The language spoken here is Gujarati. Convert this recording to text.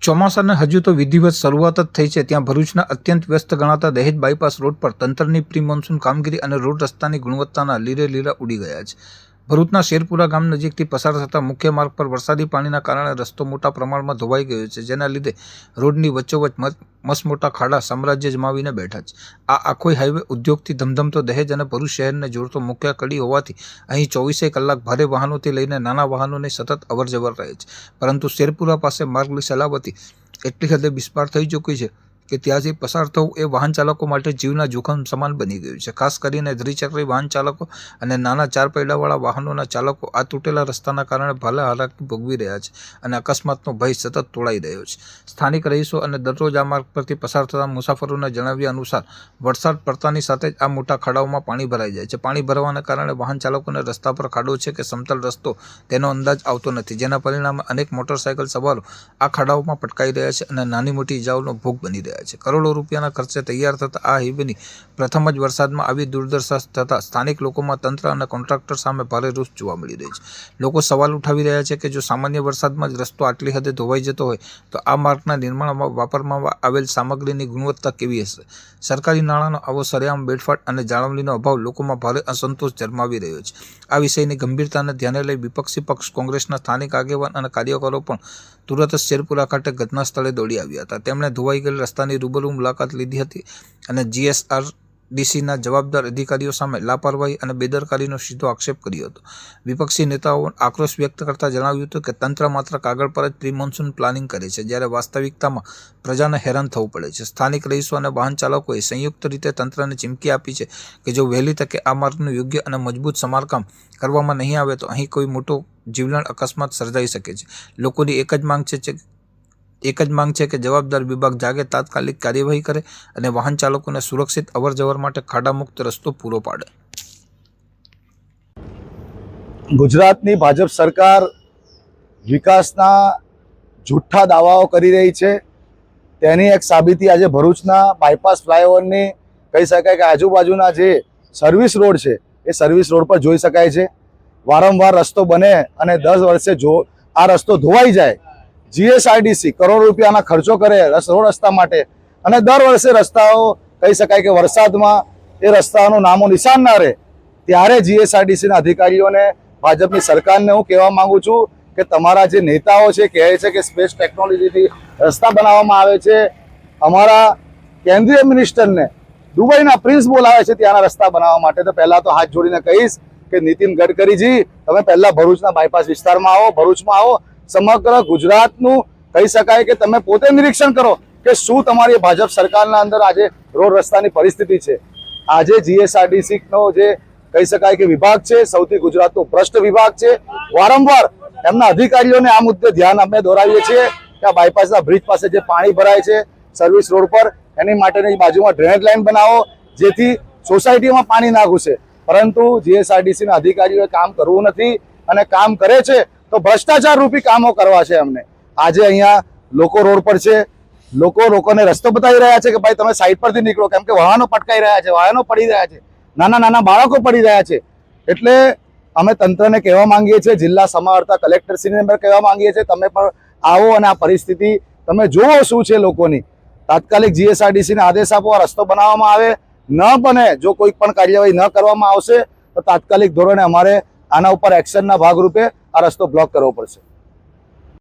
ચોમાસાને હજુ તો વિધિવત શરૂઆત જ થઈ છે ત્યાં ભરૂચના અત્યંત વ્યસ્ત ગણાતા દહેજ બાયપાસ રોડ પર તંત્રની પ્રી મોન્સૂન કામગીરી અને રોડ રસ્તાની ગુણવત્તાના લીરે લીરા ઉડી ગયા છે। ભરૂચના શેરપુરા ગામ નજીકથી પસાર થતા મુખ્ય માર્ગ પર વરસાદી પાણીના કારણે રસ્તો મોટા પ્રમાણમાં ધોવાઈ ગયો છે, જેના લીધે રોડની વચ્ચોવચ્ચ મસમોટા ખાડા સામ્રાજ્ય જમાવીને બેઠા છે। આ આખો હાઈવે ઉદ્યોગથી ધમધમતો દહેજ અને ભરૂચ શહેરને જોડતો મુખ્ય કડી હોવાથી અહીં 24 કલાક ભારે વાહનોથી લઈને નાના વાહનોની સતત અવરજવર રહે છે, પરંતુ શેરપુરા પાસે માર્ગની સલામતી એટલી હદે બિસ્માર થઈ ચૂકી છે કે ત્યાંથી પસાર થવું એ વાહન ચાલકો માટે જીવના જોખમ સમાન બની ગયું છે। ખાસ કરીને દ્વિચક્રી વાહન ચાલકો અને નાના 4 પૈડાવાળા વાહનોના ચાલકો આ તૂટેલા રસ્તાના કારણે ભારે હાલાકી ભોગવી રહ્યા છે અને અકસ્માતનો ભય સતત તોળાઈ રહ્યો છે। સ્થાનિક રહીશો અને દરરોજ આ માર્ગ પરથી પસાર થતા મુસાફરોના જણાવ્યા અનુસાર વરસાદ પડતાની સાથે જ આ મોટા ખાડાઓમાં પાણી ભરાઈ જાય છે। પાણી ભરવાના કારણે વાહન ચાલકોને રસ્તા પર ખાડો છે કે સમતલ રસ્તો તેનો અંદાજ આવતો નથી, જેના પરિણામે અનેક મોટરસાયકલ સવારો આ ખાડાઓમાં પટકાઈ રહ્યા છે અને નાની મોટી ઇજાઓનો ભોગ બની રહ્યા છે। કરોડો રૂપિયાના ખર્ચે તૈયાર થતા આ હાઈવેની પ્રથમ જ વરસાદમાં આવી દુર્દશા થતા સ્થાનિક લોકોમાં તંત્ર અને કોન્ટ્રાક્ટર સામે ભારે રોષ જોવા મળી રહી છે। લોકો સવાલ ઉઠાવી રહ્યા છે કે જો સામાન્ય વરસાદમાં જ રસ્તો આટલી હદે ધોવાઈ જતો હોય તો આ માર્ગના નિર્માણમાં વાપરવામાં આવેલ સામગ્રીની ગુણવત્તા કેવી હશે? સરકારી નાણાંનો આવો સરેઆમ વેડફાટ અને જાળવણીનો અભાવ લોકોમાં ભારે અસંતોષ જન્માવી રહ્યો છે। આ વિષયની ગંભીરતાને ધ્યાને લઈ વિપક્ષી પક્ષ કોંગ્રેસના સ્થાનિક આગેવાન અને કાર્યકરો પણ તુરત જ શેરપુરા ખાતે ઘટના સ્થળે દોડી આવ્યા હતા। તેમણે ધોવાઈ ગયેલ રસ્તાની રૂબરૂ મુલાકાત લીધી હતી અને જીએસઆરડીસીના જવાબદાર અધિકારીઓ સામે લાપરવાહી અને બેદરકારીનો સીધો આક્ષેપ કર્યો હતો। વિપક્ષી નેતાઓ આક્રોશ વ્યક્ત કરતા જણાવ્યું હતું કે તંત્ર માત્ર કાગળ પર જ પ્રી મોન્સૂન પ્લાનિંગ કરે છે, જ્યારે વાસ્તવિકતામાં પ્રજાને હેરાન થવું પડે છે। સ્થાનિક રહીશો અને વાહન ચાલકોએ સંયુક્ત રીતે તંત્રને ચીમકી આપી છે કે જો વહેલી તકે આ માર્ગનું યોગ્ય અને મજબૂત સમારકામ કરવામાં નહીં આવે તો અહીં કોઈ મોટો જીવલેણ અકસ્માત સર્જાઈ શકે છે। લોકોની એક જ માંગ છે કે જવાબદાર વિભાગ જાગે, તાત્કાલિક કાર્યવાહી કરે અને વાહન ચાલકોને સુરક્ષિત અવરજવર માટે ખાડામુક્ત રસ્તો પૂરો પાડે। ગુજરાતની ભાજપ સરકાર વિકાસના જૂઠ્ઠા દાવાઓ કરી રહી છે, તેની એક સાબિતી આજે ભરૂચના બાયપાસ ફ્લાયઓવરની કહી શકાય કે આજુબાજુના જે સર્વિસ રોડ છે એ સર્વિસ રોડ પર જોઈ શકાય છે। વારંવાર રસ્તો બને અને 10 વર્ષે જો આ રસ્તો ધોવાઈ જાય, જીએસઆરડીસી કરોડ રૂપિયાના ખર્ચો કરે રોડ રસ્તા માટે અને દર વર્ષે રસ્તાઓ કહી શકાય કે વરસાદમાં એ રસ્તાનું નામો નિશાન ના રહે, ત્યારે જીએસઆરડીસીના અધિકારીઓને ભાજપની સરકારને હું કહેવા માંગુ છું કે તમારા જે નેતાઓ છે કહે છે કે સ્પેસ ટેકનોલોજીથી રસ્તા બનાવવામાં આવે છે, અમારા કેન્દ્રીય મિનિસ્ટરને દુબઈના પ્રિન્સ બોલાવે છે ત્યાંના રસ્તા બનાવવા માટે, તો પહેલાં તો હાથ જોડીને કહીશ કે નીતિન ગડકરીજી તમે પહેલાં ભરૂચના બાયપાસ વિસ્તારમાં આવો, ભરૂચમાં આવો, સમગ્ર ગુજરાતનું કહી શકાય કે તમે પોતે નિરીક્ષણ કરો કે શું તમારી ભાજપ સરકારના અંદર આજે રોડ રસ્તાની પરિસ્થિતિ છે। આજે જીએસઆરડીસીનો જે કહી શકાય કે વિભાગ છે સૌથી ગુજરાતનો ભ્રષ્ટ વિભાગ છે। વારંવાર એમના અધિકારીઓને આ મુદ્દે ધ્યાન અમે દોરાવીએ છીએ કે આ બાયપાસના બ્રિજ પાસે જે પાણી ભરાય છે સર્વિસ રોડ પર, એની માટેની બાજુમાં ડ્રેનેજ લાઇન બનાવો જેથી સોસાયટીમાં પાણી ના ઘૂસે, પરંતુ જીએસઆરડીસીના અધિકારીઓએ કામ કરવું નથી અને કામ કરે છે તો ભ્રષ્ટાચાર રૂપી કામો કરવા છે એમને। આજે અહીંયા લોકો રોડ પર છે, લોકોને રસ્તો બતાવી રહ્યા છે કે ભાઈ તમે સાઈડ પરથી નીકળો, કેમ કે વાહનો પટકાઈ રહ્યા છે, વાહનો પડી રહ્યા છે, નાના નાના બાળકો પડી રહ્યા છે। એટલે અમે તંત્રને કહેવા માંગીએ છીએ, જિલ્લા સમાહર્તા કલેક્ટરશ્રીને પણ કહેવા માંગીએ છીએ તમે પણ આવો અને આ પરિસ્થિતિ તમે જુઓ શું છે લોકોની, તાત્કાલિક જીએસઆરડીસીને આદેશ આપો, રસ્તો બનાવવામાં આવે, ન બને જો કોઈ પણ કાર્યવાહી ન કરવામાં આવશે તો તાત્કાલિક ધોરણે અમારે આના ઉપર એક્શનના ભાગરૂપે આ રસ્તો બ્લોક કરવો પડશે।